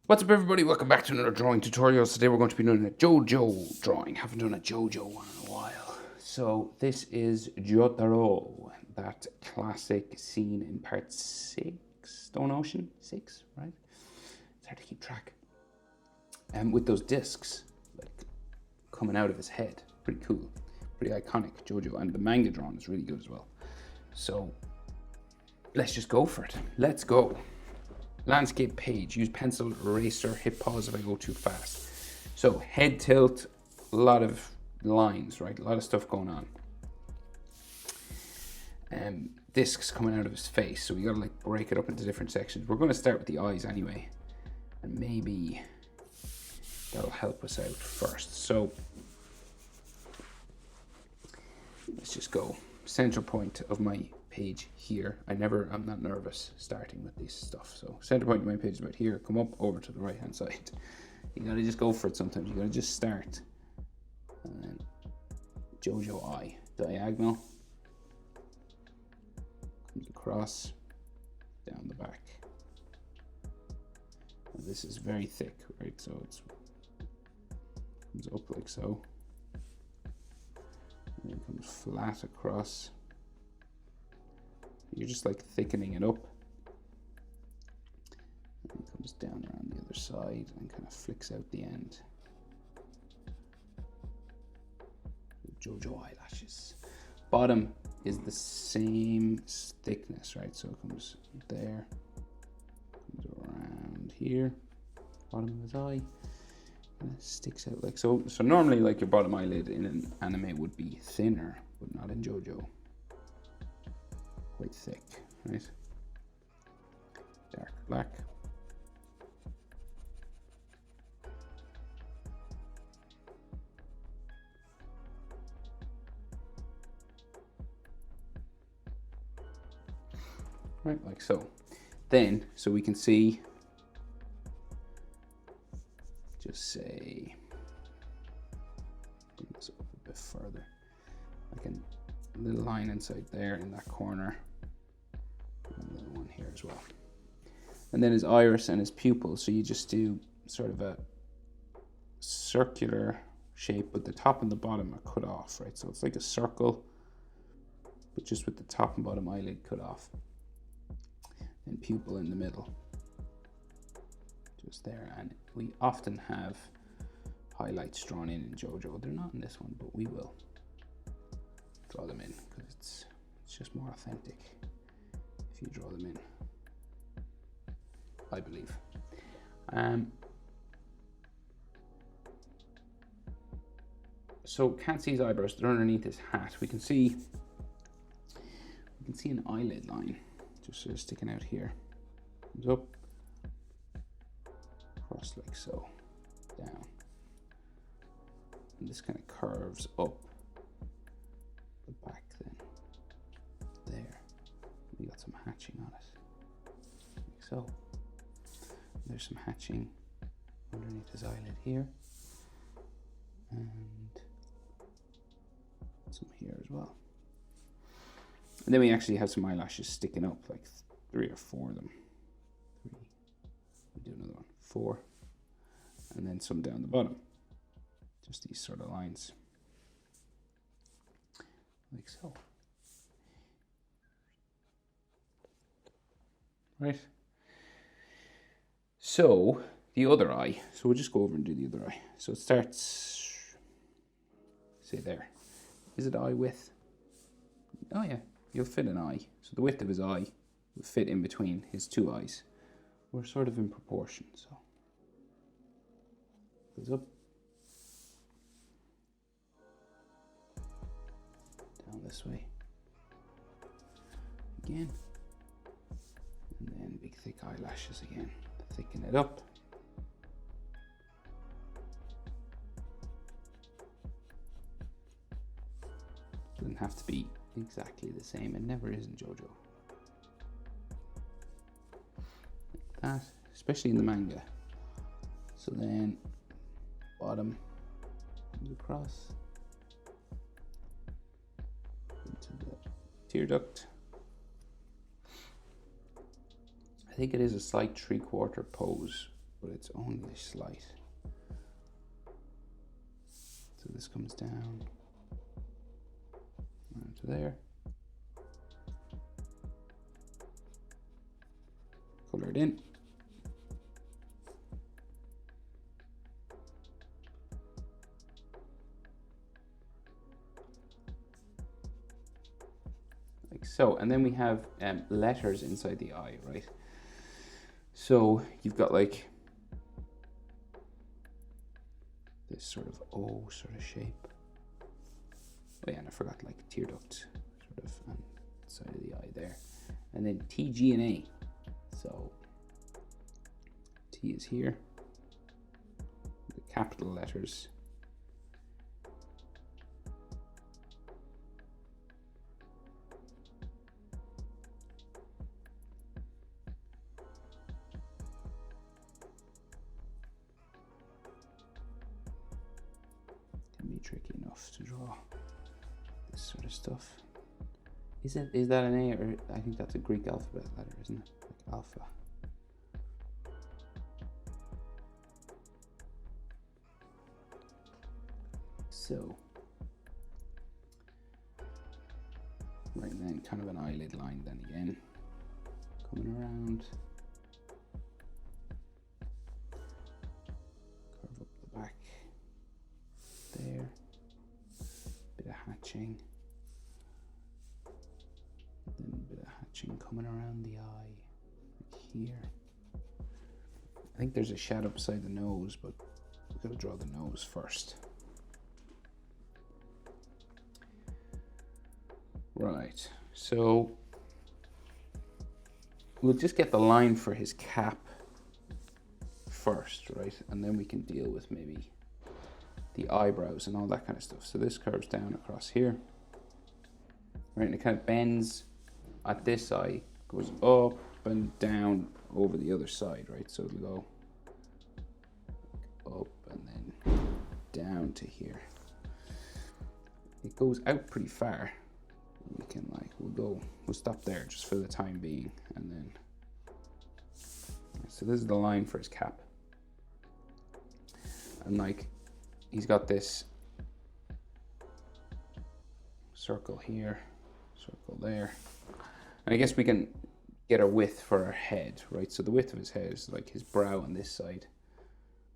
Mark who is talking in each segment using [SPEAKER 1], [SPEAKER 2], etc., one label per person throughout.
[SPEAKER 1] What's up, everybody? Welcome back to another drawing tutorial. Today we're going to be doing a JoJo drawing. Haven't done a JoJo one in a while. So this is Jotaro, that classic scene in part 6, Stone Ocean 6, right? It's hard to keep track. And with those discs like coming out of his head, pretty cool, pretty iconic JoJo, and the manga drawing is really good as well. So let's just go for it. Let's go. Landscape page, use pencil, eraser, hit pause if I go too fast. So head tilt, a lot of lines, right? A lot of stuff going on. Discs coming out of his face, so we gotta like break it up into different sections. We're gonna start with the eyes anyway, and maybe that'll help us out first. So let's just go. Center point of my page here. I'm not nervous starting with this stuff. So center point of my page is about here. Come up over to the right hand side. You gotta just go for it sometimes. You gotta just start. And then JoJo eye. Diagonal. Comes across. Down the back. And this is very thick, right? So it's comes up like so. And then comes flat across. You're just like thickening it up. And it comes down around the other side and kind of flicks out the end. JoJo eyelashes. Bottom is the same thickness, right? So it comes there, comes around here, bottom of his eye, and it sticks out like so. So normally, like your bottom eyelid in an anime would be thinner, but not in JoJo. Quite thick, right? Dark black. Right, like so. Then, so we can see, just say, bring this up a bit further. Like a little line inside there in that corner. And a little one here as well. And then his iris and his pupil. So you just do sort of a circular shape, but the top and the bottom are cut off, right? So it's like a circle, but just with the top and bottom eyelid cut off. And pupil in the middle. Just there. And we often have highlights drawn in JoJo. They're not in this one, but we will draw them in because it's just more authentic if you draw them in, I believe. So can't see his eyebrows. They're underneath his hat. We can see an eyelid line just sort of sticking out here. Comes up, across like so, down, and this kind of curves up the back. Then there, we got some hatching on it, like so. There's some hatching underneath his eyelid here, and some here as well. And then we actually have some eyelashes sticking up, like 3 or 4 of them. 3. We do another one. 4, and then some down the bottom. Just these sort of lines, like so. Right. So the other eye. So we'll just go over and do the other eye. So it starts, say there. Is it eye width? Oh yeah, you'll fit an eye. So the width of his eye will fit in between his 2 eyes. We're sort of in proportion. So goes up, down this way again, and then big thick eyelashes again to thicken it up. Doesn't have to be exactly the same. It never is in JoJo. Like that, especially in the manga. So then bottom comes across into the tear duct. I think it is a slight 3/4 pose but it's only slight. So this comes down to there. Color it in. Like so, and then we have letters inside the eye, right? So you've got like this sort of O sort of shape. Oh yeah, and I forgot like tear duct sort of on the side of the eye there. And then T, G, and A. So T is here. The capital letters. Can be tricky enough to draw this sort of stuff. Is that an A, or I think that's a Greek alphabet letter, isn't it? Like alpha. So, right then, kind of an eyelid line then again, coming around, curve up the back there, bit of hatching, then a bit of hatching coming around the eye, like here. I think there's a shadow beside the nose, but we've got to draw the nose first. Right, so we'll just get the line for his cap first, right? And then we can deal with maybe the eyebrows and all that kind of stuff. So this curves down across here, right? And it kind of bends at this eye, goes up and down over the other side, right? So it'll go up and then down to here. It goes out pretty far. We can we'll stop there just for the time being, and then so this is the line for his cap, and like he's got this circle here, circle there, and I guess we can get a width for our head, right? So the width of his head is like his brow on this side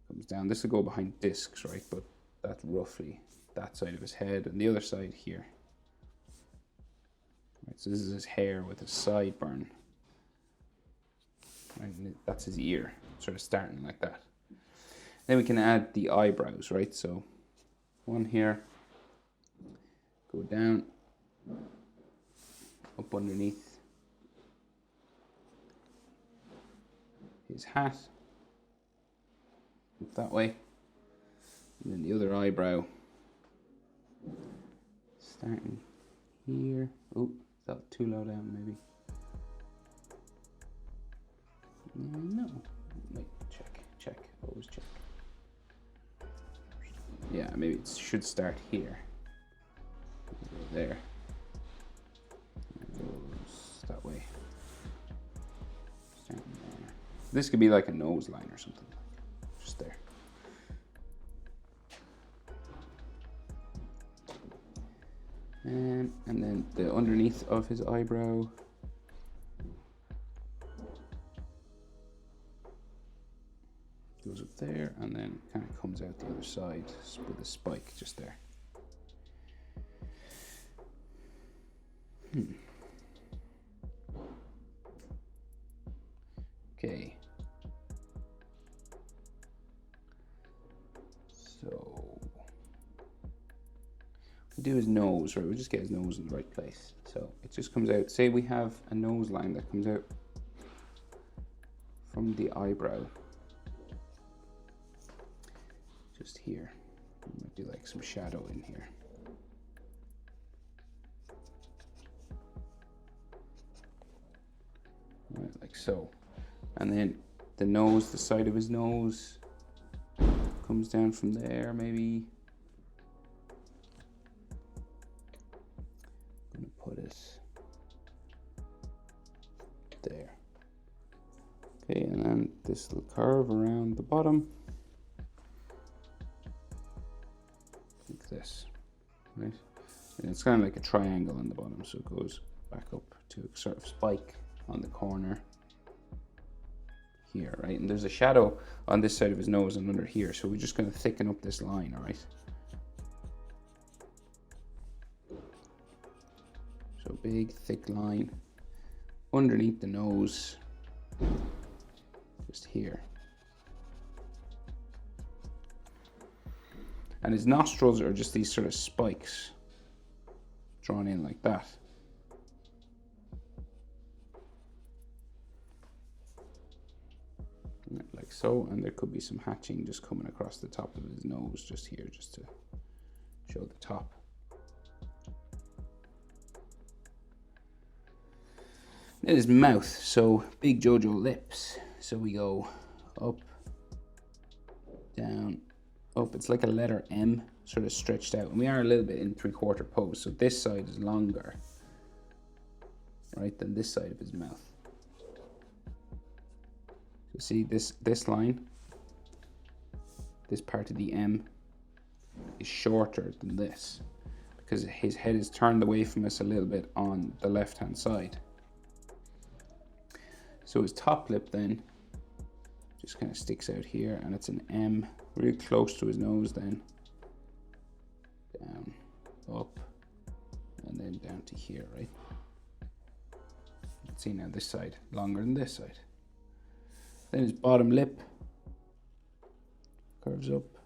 [SPEAKER 1] comes down. This will go behind discs, right? But that's roughly that side of his head, and the other side here. Right, so this is his hair with his sideburn. Right, and that's his ear, sort of starting like that. Then we can add the eyebrows, right? So one here, go down, up underneath his hat, up that way, and then the other eyebrow starting here. Oh, is that too low down maybe? No, wait, check, always check. Yeah, maybe it should start here. Go there. It goes that way. Starting there. This could be like a nose line or something, just there. And then the underneath of his eyebrow. Goes up there and then kind of comes out the other side with a spike just there. Okay. So we'll do his nose, right? We'll just get his nose in the right place. So it just comes out. Say we have a nose line that comes out from the eyebrow. Just here. Might be like some shadow in here. Right, like so. And then the nose, the side of his nose comes down from there, maybe. I'm gonna put it there. Okay, and then this little curve around the bottom. Like this, right? And it's kind of like a triangle on the bottom, so it goes back up to a sort of spike on the corner here, right? And there's a shadow on this side of his nose and under here, so we're just going to thicken up this line, all right? So big, thick line underneath the nose, just here. And his nostrils are just these sort of spikes drawn in like that. Like so, and there could be some hatching just coming across the top of his nose just here, just to show the top. Then his mouth, so big JoJo lips. So we go up, down, up. It's like a letter M, sort of stretched out. And we are a little bit in 3/4 pose, so this side is longer, right, than this side of his mouth. So see this line, this part of the M is shorter than this because his head is turned away from us a little bit on the left-hand side. So his top lip then just kind of sticks out here, and it's an M, really close to his nose then. Down, up, and then down to here, right? You can see now this side longer than this side. Then his bottom lip curves up,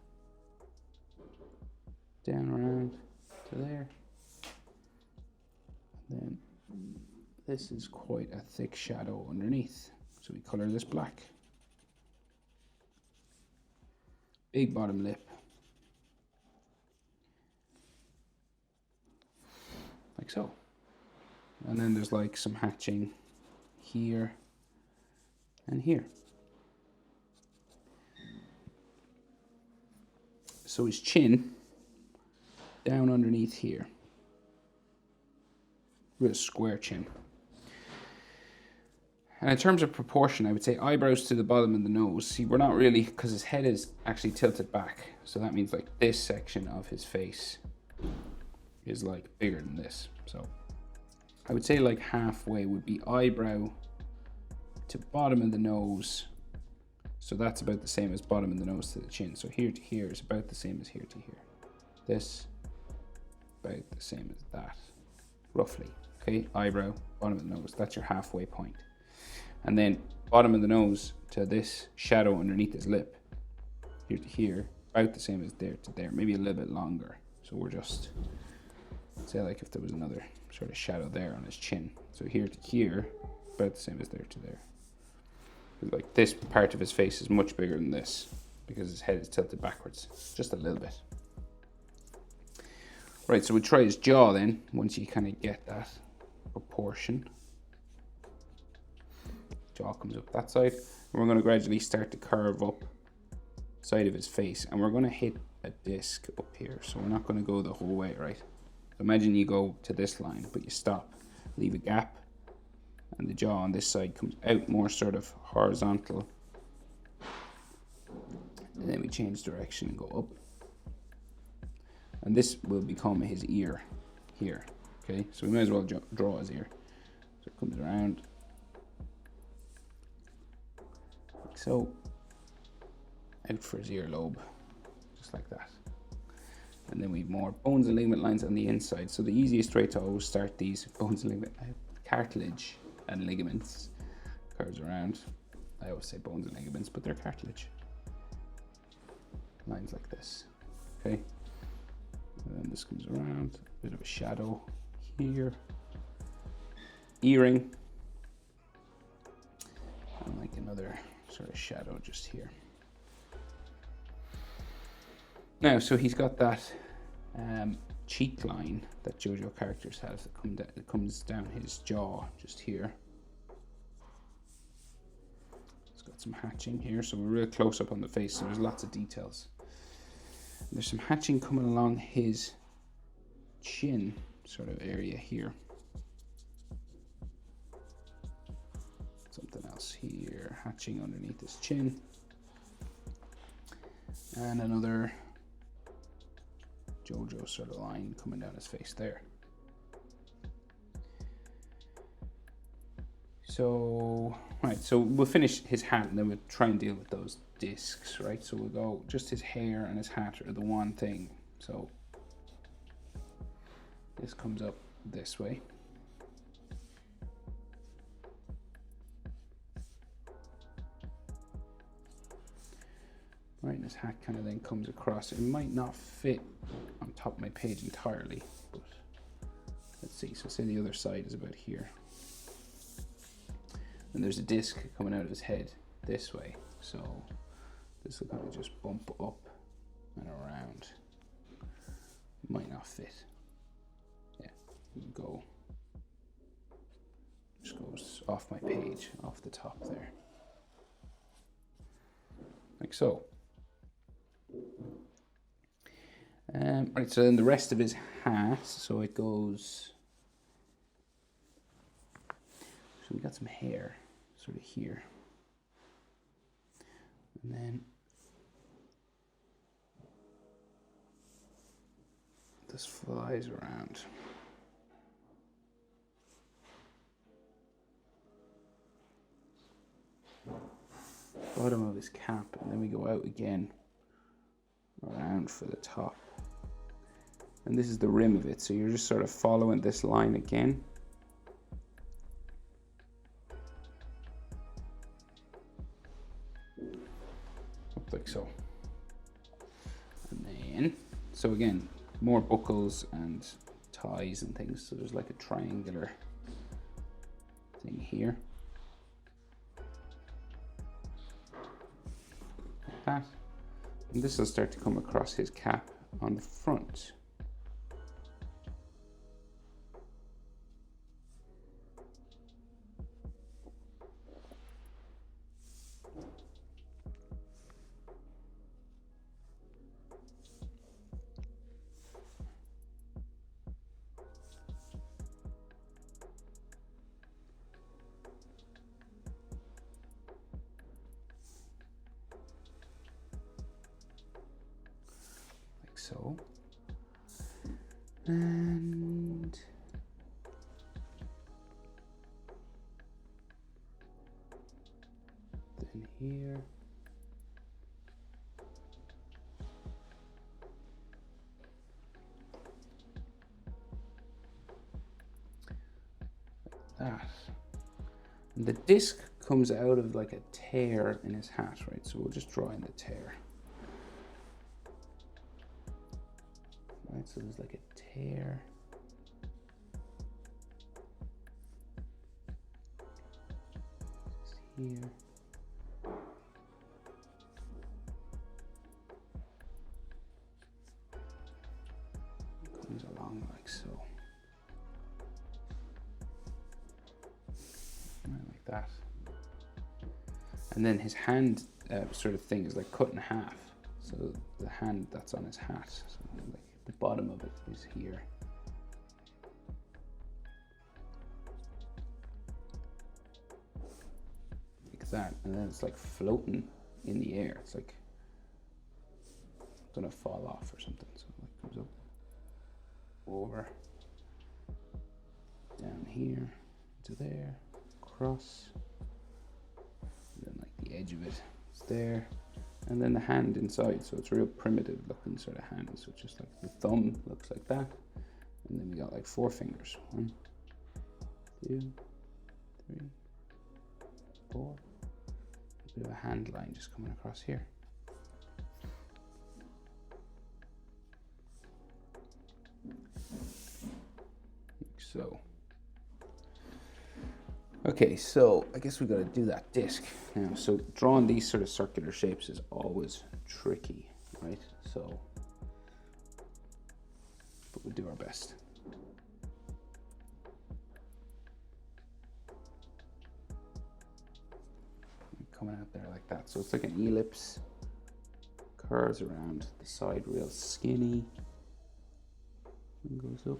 [SPEAKER 1] down around to there. And then this is quite a thick shadow underneath, so we color this black. Big bottom lip, like so. And then there's like some hatching here and here. So his chin down underneath here, real square chin. And in terms of proportion, I would say eyebrows to the bottom of the nose. See, we're not really, because his head is actually tilted back. So that means like this section of his face is like bigger than this. So I would say like halfway would be eyebrow to bottom of the nose. So that's about the same as bottom of the nose to the chin. So here to here is about the same as here to here. This, about the same as that, roughly. Okay, eyebrow, bottom of the nose, that's your halfway point. And then bottom of the nose to this shadow underneath his lip, here to here, about the same as there to there, maybe a little bit longer. So we're just, say like if there was another sort of shadow there on his chin. So here to here, about the same as there to there. Like this part of his face is much bigger than this because his head is tilted backwards, just a little bit. Right, so we try his jaw then, once you kind of get that proportion. Jaw comes up that side, and we're going to gradually start to curve up side of his face, and we're going to hit a disc up here, so we're not going to go the whole way, right? So imagine you go to this line, but you stop, leave a gap, and the jaw on this side comes out more sort of horizontal, and then we change direction and go up, and this will become his ear here. Okay, so we might as well draw his ear. So it comes around like so, out for his earlobe, just like that. And then we have more bones and ligament lines on the inside. So the easiest way to always start these bones and ligament, cartilage and ligaments, curves around. I always say bones and ligaments, but they're cartilage. Lines like this, okay? And then this comes around, a bit of a shadow here. Earring. And like another sort of shadow just here. Now, so he's got that cheek line that JoJo characters have that comes down his jaw just here. It's got some hatching here, so we're real close up on the face, so there's lots of details. There's some hatching coming along his chin sort of area here. Something else here hatching underneath his chin. And another JoJo sort of line coming down his face there. So, right, so we'll finish his hat and then we'll try and deal with those discs, right? So we'll go, just his hair and his hat are the one thing. So this comes up this way. Right, and his hat kind of then comes across. It might not fit on top of my page entirely, but let's see. So say the other side is about here. And there's a disc coming out of his head this way. So this will kind of just bump up and around. Might not fit. Yeah, go. Just goes off my page, off the top there. Like so. Right, so then the rest of his hat, so it goes, so we got some hair sort of here, and then this flies around. Bottom of his cap, and then we go out again around for the top. And this is the rim of it, so you're just sort of following this line again. Up like so. And then, so again, more buckles and ties and things. So there's like a triangular thing here. Like that. And this will start to come across his cap on the front. So, and then here, like that. And the disc comes out of like a tear in his hat, right? So we'll just draw in the tear. Right, so there's like a tear. It's here. It comes along like so. Right, like that. And then his hand sort of thing is like cut in half. So the hand that's on his hat, so like the bottom of it is here. Like that, and then it's like floating in the air. It's like gonna fall off or something. So it like comes up, over, down here, to there, across, and then like the edge of it is there. And then the hand inside, so it's a real primitive looking sort of hand. So it's just like the thumb looks like that. And then we got like 4 fingers. 1, 2, 3, 4. A bit of a hand line just coming across here. Like so. Okay, so I guess we got to do that disc now. So drawing these sort of circular shapes is always tricky, right? So, but we'll do our best. Coming out there like that. So it's like an ellipse, curves around the side real skinny, and goes up.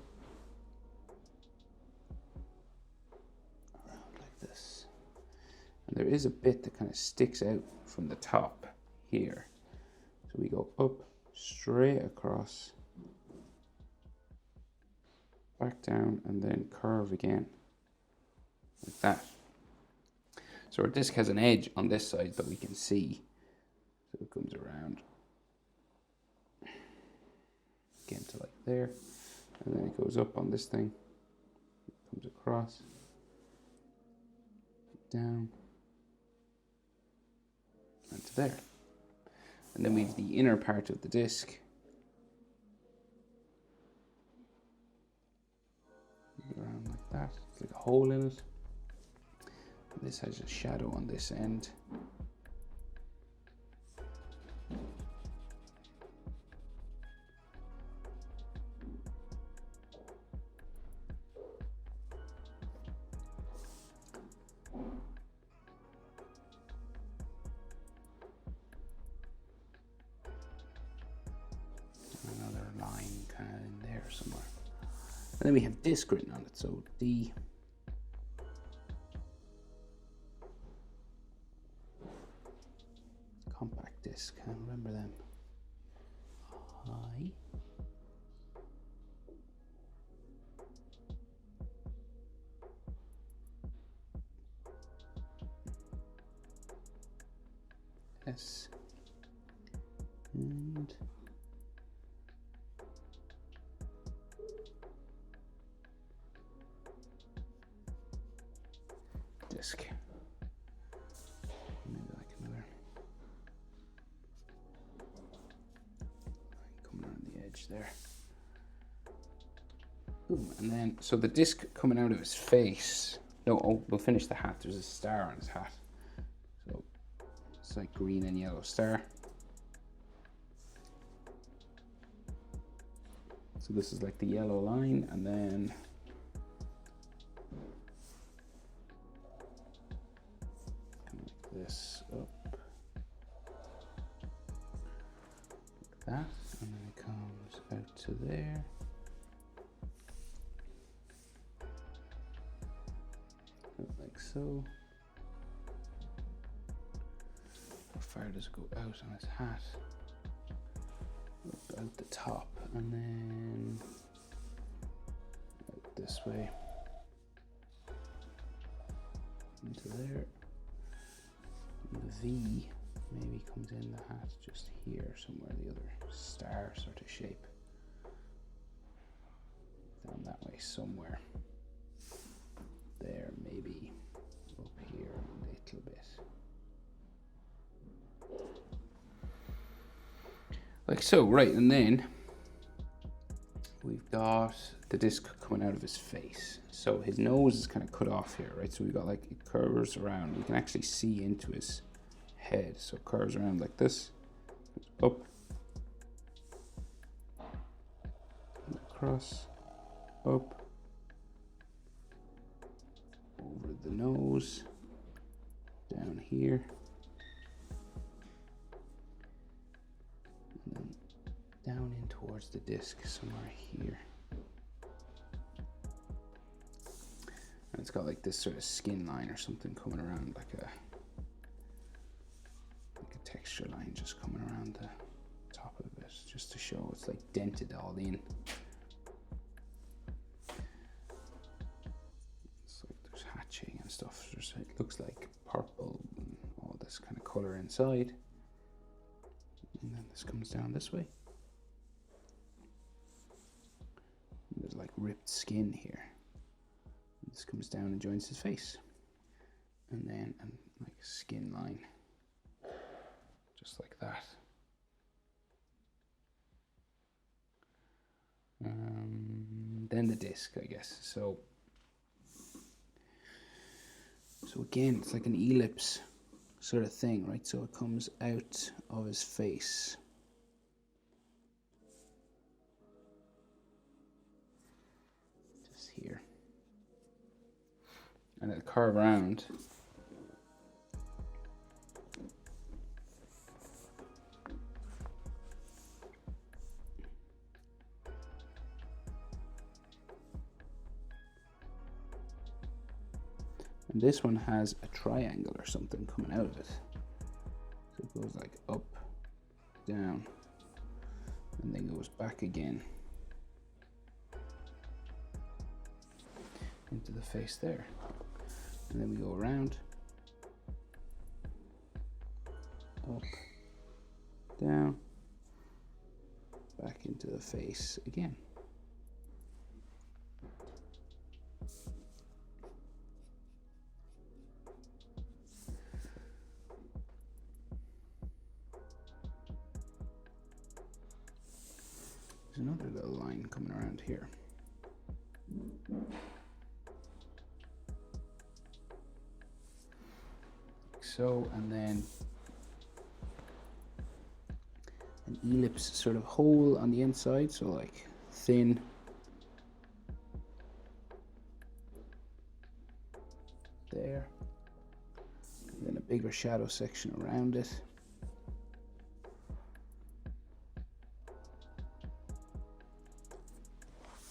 [SPEAKER 1] And there is a bit that kind of sticks out from the top here. So we go up, straight across, back down, and then curve again, like that. So our disc has an edge on this side that we can see. So it comes around again to like there, and then it goes up on this thing, comes across, down, and to there. And then we have the inner part of the disc. Around like that, like a hole in it. And this has a shadow on this end. Another line kind of in there somewhere. And then we have disc written on it, so D. Compact disc, I remember them. I. S. And disc. Maybe like another coming around the edge there. Boom. And then, so the disc coming out of his face. No, oh, we'll finish the hat. There's a star on his hat. So it's like green and yellow star. So this is like the yellow line, and then this up like that, and then it comes out to there, like so. How far does it go out on his hat? Up out the top, and then out this way into there. The V maybe comes in the hat just here somewhere, the other star sort of shape. Down that way somewhere. There, maybe up here a little bit. Like so, right, and then we've got the disc coming out of his face. So his nose is kind of cut off here, right? So we've got like, it curves around. We can actually see into his head. So it curves around like this, up, and across, up, over the nose, down here, and then down in towards the disc somewhere here. And it's got like this sort of skin line or something coming around, like a texture line just coming around the top of it, just to show it's like dented all in. It's like there's hatching and stuff. It looks like purple and all this kind of color inside. And then this comes down this way. And there's like ripped skin here. And this comes down and joins his face. And then like a skin line. Just like that. Then the disc, I guess. So again, it's like an ellipse sort of thing, right? So it comes out of his face. Just here. And it'll curve around. And this one has a triangle or something coming out of it. So it goes like up, down, and then goes back again into the face there. And then we go around, up, down, back into the face again. There's another little line coming around here. So, and then an ellipse sort of hole on the inside, so like thin. There. And then a bigger shadow section around it.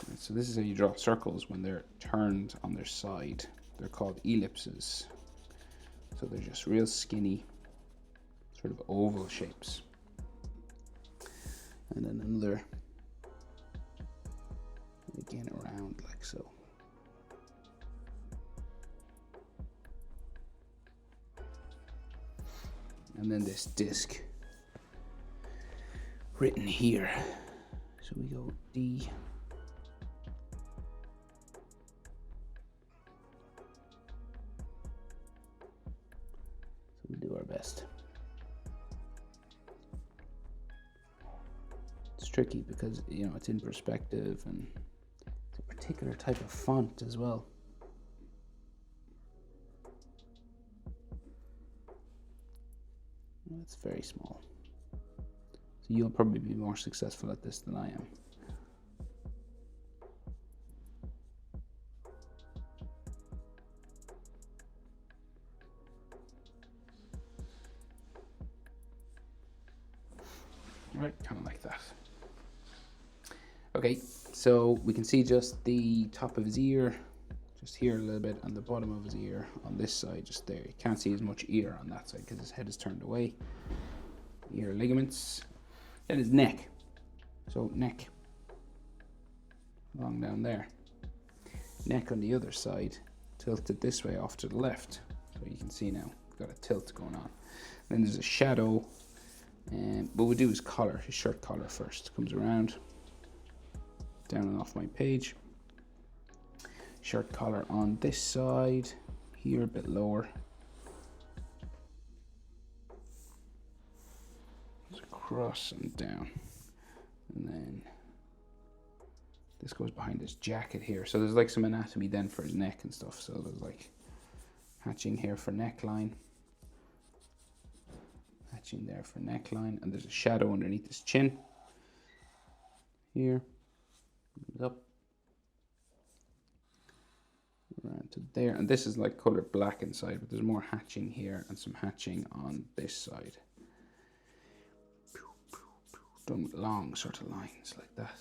[SPEAKER 1] And so this is how you draw circles when they're turned on their side. They're called ellipses. So they're just real skinny, sort of oval shapes. And then another, again around like so. And then this disc written here. So we go D. So we do our best. It's tricky because, you know, it's in perspective and it's a particular type of font as well. It's very small. So you'll probably be more successful at this than I am. Right, kind of like that. Okay, so we can see just the top of his ear, just here a little bit, and the bottom of his ear on this side, just there. You can't see as much ear on that side because his head is turned away. Ear ligaments. Then his neck. So neck, along down there. Neck on the other side, tilted this way off to the left. So you can see now, we've got a tilt going on. Then there's a shadow. What we'll do is collar, his shirt collar first. Comes around, down and off my page. Shirt collar on this side, here a bit lower. It's across and down. And then this goes behind his jacket here. So there's like some anatomy then for his neck and stuff. So there's like hatching here for neckline. Hatching there for neckline. And there's a shadow underneath his chin. Here. Up. Around to there. And this is like colored black inside, but there's more hatching here and some hatching on this side. Done with long sort of lines like that.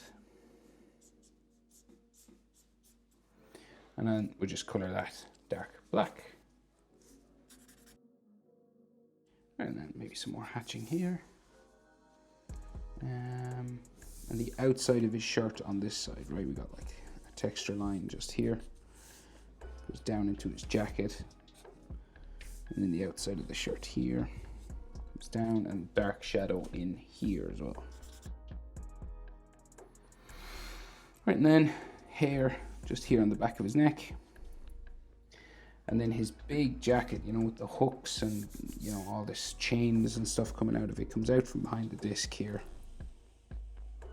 [SPEAKER 1] And then we'll just colour that dark black. And then maybe some more hatching here. And the outside of his shirt on this side, right? We got like a texture line just here. Goes down into his jacket. And then the outside of the shirt here. Comes down, and dark shadow in here as well. Right, and then hair just here on the back of his neck. And then his big jacket, you know, with the hooks and, you know, all this chains and stuff coming out of it, comes out from behind the disc here.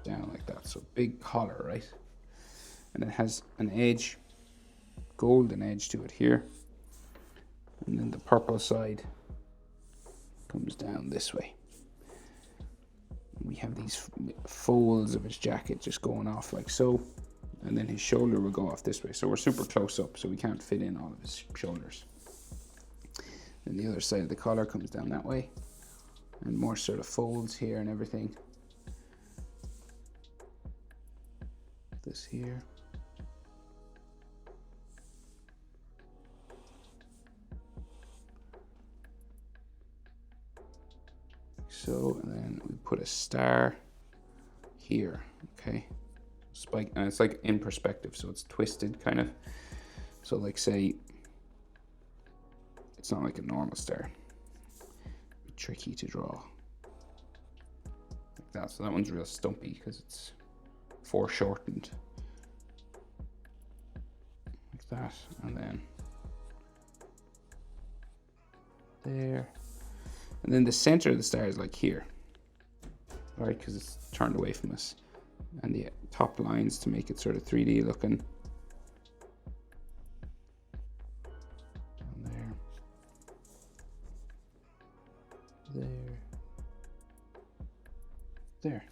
[SPEAKER 1] Down like that. So big collar, right? And it has an edge, golden edge to it here. And then the purple side comes down this way. We have these folds of his jacket just going off like so. And then his shoulder will go off this way. So we're super close up, so we can't fit in all of his shoulders. Then the other side of the collar comes down that way. And more sort of folds here and everything. This here. so, and then we put a star here, okay? Spike, and it's like in perspective, so it's twisted kind of. So like say, it's not like a normal star. Tricky to draw. Like that, so that one's real stumpy because it's foreshortened. Like that, and then there. And then the center of the star is like here, right? Because it's turned away from us. And the top lines to make it sort of 3D looking. Down there. There. There.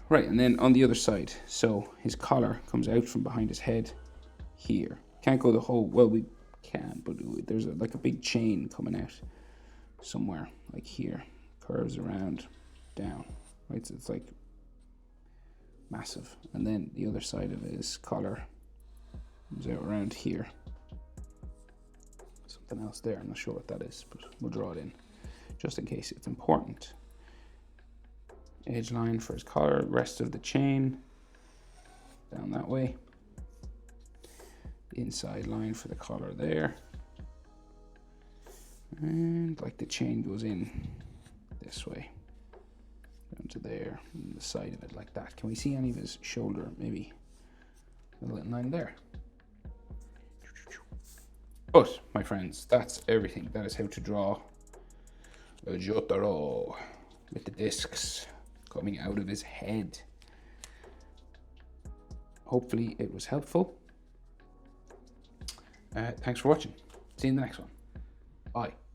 [SPEAKER 1] Right, and then on the other side, so his collar comes out from behind his head here. Can't go the whole, well, we can, but there's like a big chain coming out somewhere, like here, curves around, down, right? So it's like massive. And then the other side of his collar comes out around here. Something else there, I'm not sure what that is, but we'll draw it in just in case it's important. Edge line for his collar, rest of the chain down that way. Inside line for the collar there. And like the chain goes in this way, down to there, and the side of it like that. Can we see any of his shoulder? Maybe a little line there. But, my friends, that's everything. That is how to draw a Jotaro with the discs coming out of his head. Hopefully it was helpful. Thanks for watching. See you in the next one. Bye.